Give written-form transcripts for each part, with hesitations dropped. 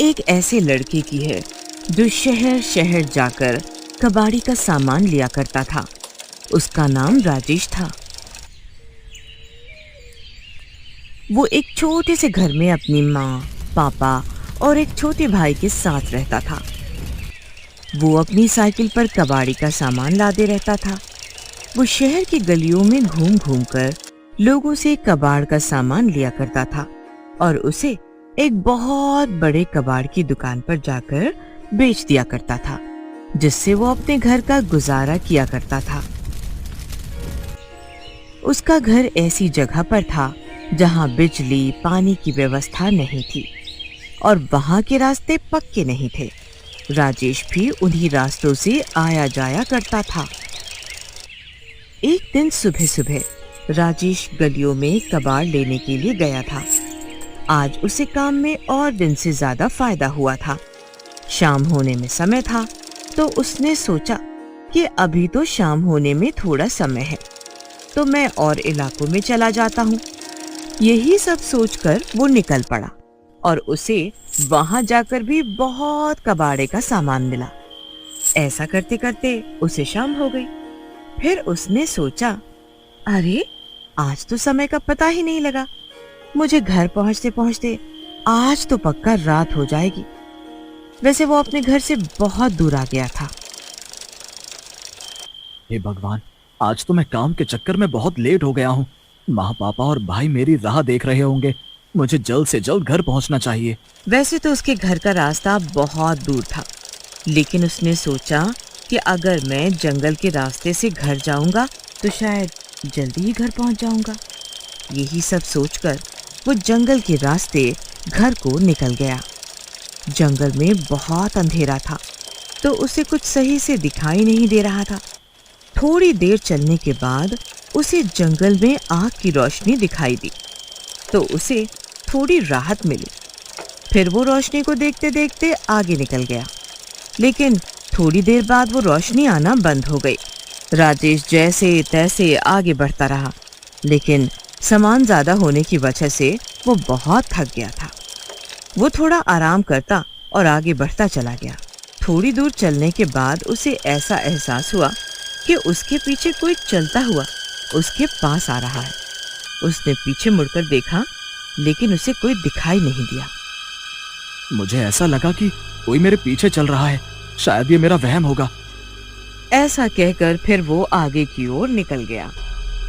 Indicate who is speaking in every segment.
Speaker 1: एक ऐसे लड़के की है जो शहर शहर जाकर कबाड़ी का सामान लिया करता था। उसका नाम राजेश था। वो एक छोटे से घर में अपनी माँ, पापा और एक छोटे भाई के साथ रहता था। वो अपनी साइकिल पर कबाड़ी का सामान लादे रहता था। वो शहर की गलियों में घूम घूम कर लोगों से कबाड़ का सामान लिया करता था और उसे एक बहुत बड़े कबाड़ की दुकान पर जाकर बेच दिया करता था, जिससे वो अपने घर का गुजारा किया करता था। उसका घर ऐसी जगह पर था जहां बिजली, पानी की व्यवस्था नहीं थी और वहां के रास्ते पक्के नहीं थे। राजेश भी उन्हीं रास्तों से आया जाया करता था। एक दिन सुबह सुबह राजेश गलियों में कबाड़ लेने के लिए गया था। आज उसे काम में और दिन से ज्यादा फायदा हुआ था। शाम होने में समय था तो उसने सोचा कि अभी तो शाम होने में थोड़ा समय है तो मैं और इलाकों में चला जाता हूँ। यही सब सोचकर वो निकल पड़ा और उसे वहां जाकर भी बहुत कबाड़े का सामान मिला। ऐसा करते करते उसे शाम हो गई। फिर उसने सोचा, अरे आज तो समय का पता ही नहीं लगा। मुझे घर पहुंचते पहुंचते आज तो पक्का रात हो जाएगी। वैसे वो अपने घर से बहुत दूर आ गया था।
Speaker 2: हे भगवान, आज तो मैं काम के चक्कर में बहुत लेट हो गया हूँ। माँ, पापा और भाई मेरी राह देख रहे होंगे। मुझे जल्द से जल्द घर पहुँचना चाहिए।
Speaker 1: वैसे तो उसके घर का रास्ता बहुत दूर था, लेकिन उसने सोचा कि अगर मैं जंगल के रास्ते से घर जाऊंगा तो शायद जल्दी ही घर पहुंच जाऊंगा। यही सब सोचकर वो जंगल के रास्ते घर को निकल गया। जंगल में बहुत अंधेरा था तो उसे कुछ सही से दिखाई नहीं दे रहा था। थोड़ी देर चलने के बाद उसे जंगल में आग की रोशनी दिखाई दी तो उसे थोड़ी राहत मिली। फिर वो रोशनी को देखते देखते आगे निकल गया, लेकिन थोड़ी देर बाद वो रोशनी आना बंद हो गई। राजेश जैसे तैसे आगे बढ़ता रहा, लेकिन सामान ज्यादा होने की वजह से वो बहुत थक गया था। वो थोड़ा आराम करता और आगे बढ़ता चला गया। थोड़ी दूर चलने के बाद उसे ऐसा एहसास हुआ कि उसके पीछे कोई चलता हुआ उसके पास आ रहा है। उसने पीछे मुड़कर देखा, लेकिन उसे कोई दिखाई नहीं दिया।
Speaker 2: मुझे ऐसा लगा कि कोई मेरे पीछे चल रहा है। शायद ये मेरा वहम होगा।
Speaker 1: ऐसा कहकर फिर वो आगे की ओर निकल गया।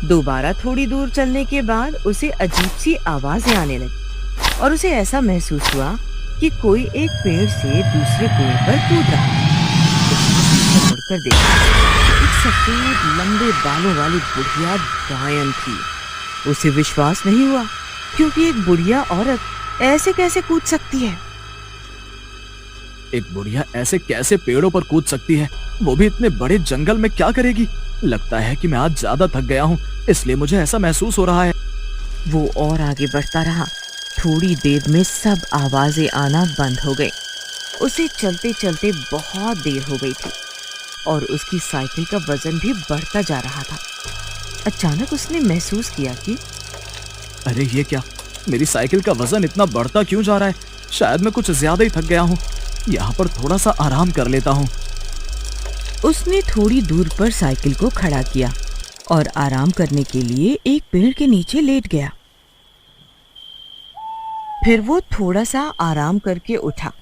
Speaker 1: दोबारा थोड़ी दूर चलने के बाद उसे अजीब सी आवाजें आने लगी और उसे ऐसा महसूस हुआ कि कोई एक पेड़ से दूसरे पेड़ पर कूद रहा है। उसने पीछे मुड़कर देखा, एक सफेद लंबे बालों वाली बुढ़िया डायन थी। उसे विश्वास नहीं हुआ, क्योंकि एक बुढ़िया औरत ऐसे कैसे कूद सकती है।
Speaker 2: एक बुढ़िया ऐसे कैसे पेड़ों पर कूद सकती है, वो भी इतने बड़े जंगल में क्या करेगी? लगता है कि मैं आज ज्यादा थक गया हूँ, इसलिए मुझे ऐसा महसूस हो रहा है।
Speaker 1: वो और आगे बढ़ता रहा। थोड़ी देर में सब आवाजें आना बंद हो गई। उसे चलते चलते बहुत देर हो गई थी और उसकी साइकिल का वजन भी बढ़ता जा रहा था। अचानक उसने महसूस किया कि
Speaker 2: अरे ये क्या, मेरी साइकिल का वजन इतना बढ़ता क्यों जा रहा है? शायद मैं कुछ ज्यादा ही थक गया हूँ। यहाँ पर थोड़ा सा आराम कर लेता हूँ।
Speaker 1: उसने थोड़ी दूर पर साइकिल को खड़ा किया और आराम करने के लिए एक पेड़ के नीचे लेट गया। फिर वो थोड़ा सा आराम करके उठा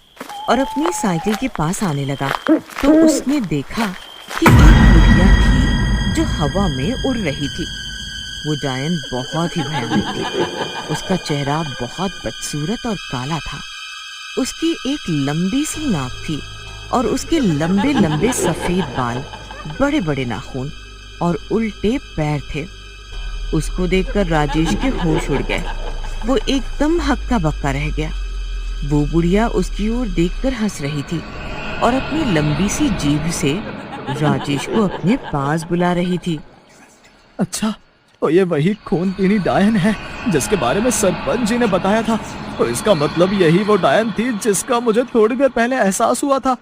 Speaker 1: और अपनी साइकिल के पास आने लगा तो उसने देखा कि एक बुढ़िया थी जो हवा में उड़ रही थी। वो डायन बहुत ही भयानक थी। उसका चेहरा बहुत बदसूरत और काला था। उसकी एक लंबी सी नाक थी और उसके लंबे लंबे सफेद बाल, बड़े बड़े नाखून और उल्टे पैर थे। उसको देखकर राजेश के होश उड़ गए। वो एकदम हक्का बक्का रह गया। वो बुढ़िया उसकी ओर देखकर हंस रही थी और अपनी लंबी सी जीभ से राजेश को अपने पास बुला रही थी।
Speaker 2: अच्छा, तो ये वही खून पीनी डायन है जिसके बारे में सरपंच जी ने बताया था। तो इसका मतलब यही वो डायन थी जिसका मुझे थोड़ी देर पहले एहसास हुआ था।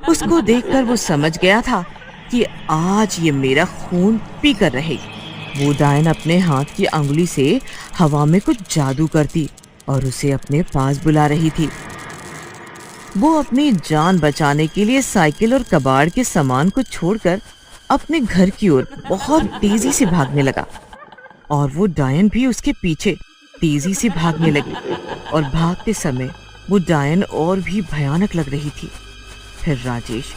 Speaker 1: उसको देखकर वो समझ गया था कि आज ये मेरा खून पी कर रहेगी। वो डायन अपने हाथ की अंगुली से हवा में कुछ जादू करती और उसे अपने पास बुला रही थी। वो अपनी जान बचाने के लिए साइकिल और कबाड़ के सामान को छोड़कर अपने घर की ओर बहुत तेजी से भागने लगा और वो डायन भी उसके पीछे तेजी से भागने लगी और भागते समय वो डायन और भी भयानक लग रही थी। फिर राजेश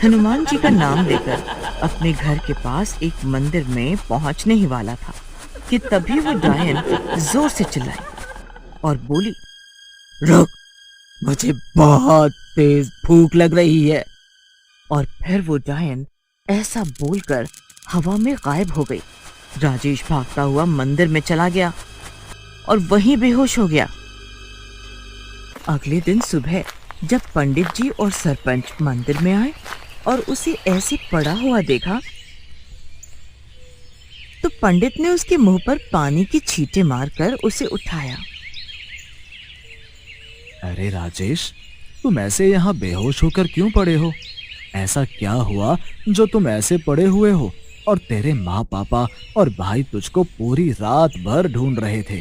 Speaker 1: हनुमान जी का नाम लेकर अपने घर के पास एक मंदिर में पहुंचने ही वाला था कि तभी वो डायन जोर से चिल्लाई और बोली,
Speaker 3: रुक, मुझे बहुत तेज भूख लग रही है।
Speaker 1: और फिर वो डायन ऐसा बोलकर हवा में गायब हो गई। राजेश भागता हुआ मंदिर में चला गया और वहीं बेहोश हो गया। अगले दिन सुबह जब पंडित जी और सरपंच मंदिर में आए और उसे ऐसे पड़ा हुआ देखा तो पंडित ने उसके मुंह पर पानी की छींटे मारकर उसे उठाया।
Speaker 2: अरे राजेश, तुम ऐसे यहाँ बेहोश होकर क्यों पड़े हो? ऐसा क्या हुआ जो तुम ऐसे पड़े हुए हो और तेरे माँ पापा और भाई तुझको पूरी रात भर ढूंढ रहे थे?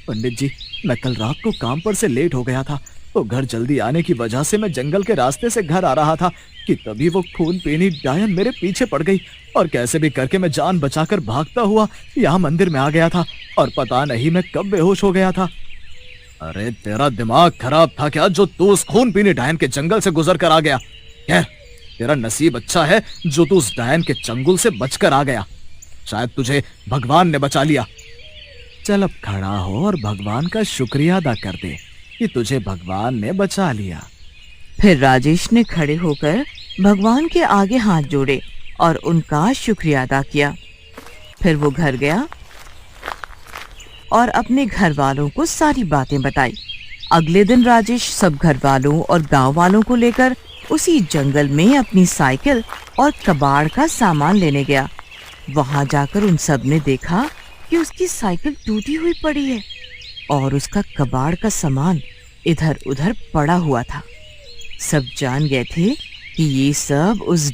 Speaker 2: पंडित जी, मैं कल रात को काम पर से लेट हो गया था तो घर जल्दी आने की वजह से मैं जंगल के रास्ते से घर आ रहा था कि तभी वो खून पीनी डायन मेरे पीछे पड़ गई और कैसे भी करके मैं जान बचाकर भागता हुआ यहाँ मंदिर में आ गया था और पता नहीं मैं कब बेहोश हो गया था। अरे तेरा दिमाग खराब था क्या जो तू उस खून पीनी डायन के जंगल से गुजर कर आ गया? खैर, तेरा नसीब अच्छा है जो तू उस डायन के चंगुल से बचकर आ गया। शायद तुझे भगवान ने बचा लिया। चल अब खड़ा हो और भगवान का शुक्रिया अदा कर दे कि तुझे भगवान ने बचा लिया।
Speaker 1: फिर राजेश ने खड़े होकर भगवान के आगे हाथ जोड़े और उनका शुक्रिया अदा किया। फिर वो घर गया और अपने घर वालों को सारी बातें बताई। अगले दिन राजेश सब घर वालों और गांव वालों को लेकर उसी जंगल में अपनी साइकिल और कबाड़ का सामान लेने गया। वहां जाकर उन सब ने देखा कि उसकी साइकिल टूटी हुई पड़ी है और उसका कबाड़ का सामान इधर उधर पड़ा हुआ था। सब जान गए थे कि ये सब उस